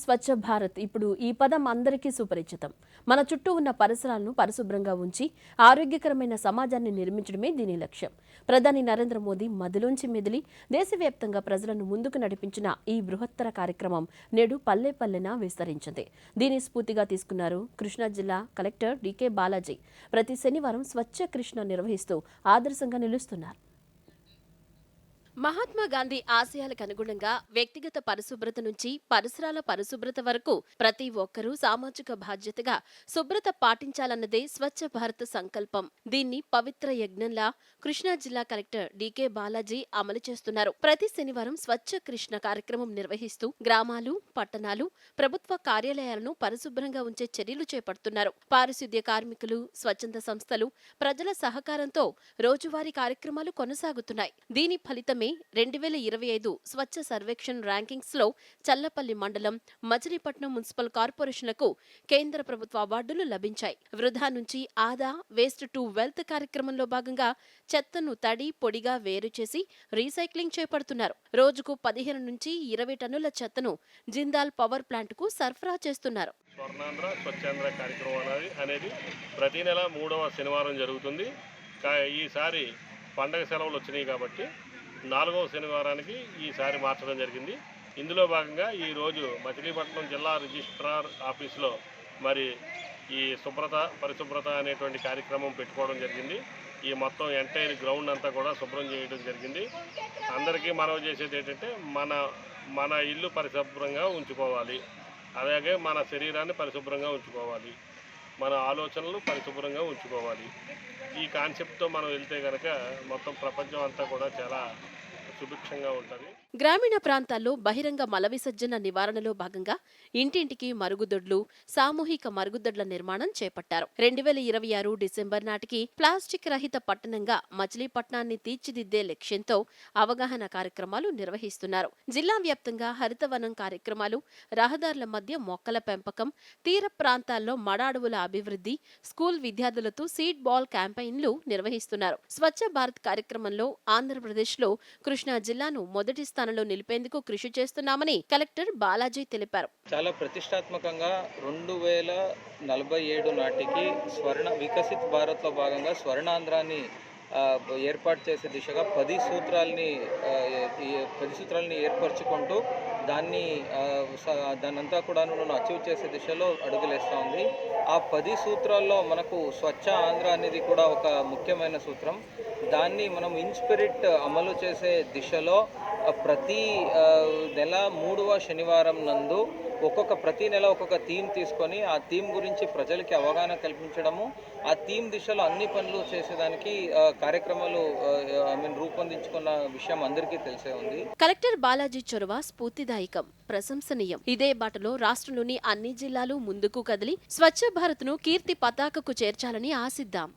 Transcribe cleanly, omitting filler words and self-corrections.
స్వచ్ఛ భారత్ ఇప్పుడు ఈ పదం అందరికీ సుపరిచితం. మన చుట్టూ ఉన్న పరిసరాలను పరిశుభ్రంగా ఉంచి ఆరోగ్యకరమైన సమాజాన్ని నిర్మించడమే దీని లక్ష్యం. ప్రధాని నరేంద్ర మోదీ మదిలోంచి మెదిలి దేశవ్యాప్తంగా ప్రజలను ముందుకు నడిపించిన ఈ బృహత్తర కార్యక్రమం నేడు పల్లె పల్లెన విస్తరించింది. దీని స్ఫూర్తిగా తీసుకున్నారు కృష్ణా జిల్లా కలెక్టర్ డీకే బాలాజీ. ప్రతి శనివారం స్వచ్ఛ కృష్ణ నిర్వహిస్తూ ఆదర్శంగా నిలుస్తున్నారు. మహాత్మా గాంధీ ఆశయాలకు అనుగుణంగా వ్యక్తిగత పరిశుభ్రత నుంచి పరిసరాల పరిశుభ్రత వరకు ప్రతి ఒక్కరూ సామాజిక బాధ్యతగా శుభ్రత పాటించాలన్నదే స్వచ్ఛ భారత్ సంకల్పం. దీన్ని పవిత్ర యజ్ఞంలా కృష్ణా జిల్లా కలెక్టర్ డీకే బాలాజీ అమలు చేస్తున్నారు. ప్రతి శనివారం స్వచ్ఛ కృష్ణ కార్యక్రమం నిర్వహిస్తూ గ్రామాలు, పట్టణాలు, ప్రభుత్వ కార్యాలయాలను పరిశుభ్రంగా ఉంచే చర్యలు చేపడుతున్నారు. పారిశుద్ధ్య కార్మికులు, స్వచ్ఛంద సంస్థలు, ప్రజల సహకారంతో రోజువారీ కార్యక్రమాలు కొనసాగుతున్నాయి. దీని ఫలితమే 2025 స్వచ్ఛ సర్వేక్షణ్ ర్యాంకింగ్స్ లో చల్లపల్లి మండలం, మచిలీపట్నం మున్సిపల్ కార్పొరేషన్లకు కేంద్ర ప్రభుత్వ అవార్డులు లభించాయి. వృధా నుంచి ఆదా, వేస్ట్ టు వెల్త్ కార్యక్రమంలో భాగంగా చెత్తను తడి, పొడిగా వేరు చేసి రీసైక్లింగ్ చేపడుతున్నారు. రోజుకు 15 నుంచి 20 టన్నుల చెత్తను జిందాల్ పవర్ ప్లాంట్ కు సరఫరా చేస్తున్నారు. స్వర్ణాంధ్ర స్వచ్ఛాంధ్ర కార్యక్రమం అనేది ప్రతి నెల 3వ శనివారం జరుగుతుంది. ఈసారి పండగ సెలవులు వచ్చినాయి కాబట్టి 4వ శనివారానికి ఈసారి మార్చడం జరిగింది. ఇందులో భాగంగా ఈరోజు మచిలీపట్నం జిల్లా రిజిస్ట్రార్ ఆఫీసులో మరి ఈ పరిశుభ్రత అనేటువంటి కార్యక్రమం పెట్టుకోవడం జరిగింది. ఈ మొత్తం ఎంటైర్ గ్రౌండ్ అంతా కూడా శుభ్రం చేయడం జరిగింది. అందరికీ మనవి చేసేది ఏంటంటే మన ఇల్లు పరిశుభ్రంగా ఉంచుకోవాలి, అలాగే మన శరీరాన్ని పరిశుభ్రంగా ఉంచుకోవాలి, మన ఆలోచనలు పరిశుభ్రంగా ఉంచుకోవాలి. ఈ కాన్సెప్ట్తో మనం వెళ్తే కనుక మొత్తం ప్రపంచం అంతా కూడా చాలా సుభిక్షంగా ఉంటుంది. గ్రామీణ ప్రాంతాల్లో బహిరంగ మల విసర్జన నివారణలో భాగంగా ఇంటింటికి మరుగుదొడ్లు, సామూహిక మరుగుదొడ్ల నిర్మాణం చేపట్టారు. 2026 డిసెంబర్ నాటికి ప్లాస్టిక్ రహిత పట్టణంగా మచిలీపట్నాన్ని తీర్చిదిద్దే లక్ష్యంతో అవగాహన కార్యక్రమాలు నిర్వహిస్తున్నారు. జిల్లా వ్యాప్తంగా హరితవనం కార్యక్రమాలు, రహదారుల మధ్య మొక్కల పెంపకం, తీర ప్రాంతాల్లో మడ అడవుల అభివృద్ధి, స్కూల్ విద్యార్థులతో సీడ్ బాల్ క్యాంపెయిన్లు నిర్వహిస్తున్నారు. స్వచ్ఛ భారత్ కార్యక్రమంలో ఆంధ్రప్రదేశ్లో కృష్ణా జిల్లాను మొదటి స్థానంలో నిలిపేందుకు కృషి చేస్తున్నామని కలెక్టర్ బాలాజీ తెలిపారు. చాలా ప్రతిష్టాత్మకంగా 2047 నాటికి వికసిత్ భారత్ లో భాగంగా స్వర్ణాంధ్రాన్ని ఏర్పాటు చేసే దిశగా 10 సూత్రాలని ఏర్పరచుకుంటూ దాన్నంతా కూడా అచీవ్ చేసే దిశలో అడుగులేస్తూ ఉంది. ఆ 10 సూత్రాల్లో మనకు స్వచ్ఛ ఆంధ్ర అనేది కూడా ఒక ముఖ్యమైన సూత్రం. దాన్ని మనం ఇన్స్పిరిట్ అమలు చేసే దిశలో ప్రతి నెల 3వ శనివారం నందు ప్రతి నెల ఒక్కొక్క థీమ్ తీసుకొని ఆ థీమ్ గురించి ప్రజలకి అవగాహన కల్పించడము, ఆ థీమ్ దిశలో అన్ని పనులు చేసేదానికి కార్యక్రమాలు రూపొందించుకున్న విషయం అందరికీ తెలిసే ఉంది. కలెక్టర్ బాలాజీ చొరవ స్ఫూర్తిదాయకం, ప్రశంసనీయం. ఇదే బాటలో రాష్ట్రంలోని అన్ని జిల్లాలు ముందుకు కదిలి స్వచ్ఛ భారత్ ను కీర్తి పతాకకు చేర్చాలని ఆశిద్దాం.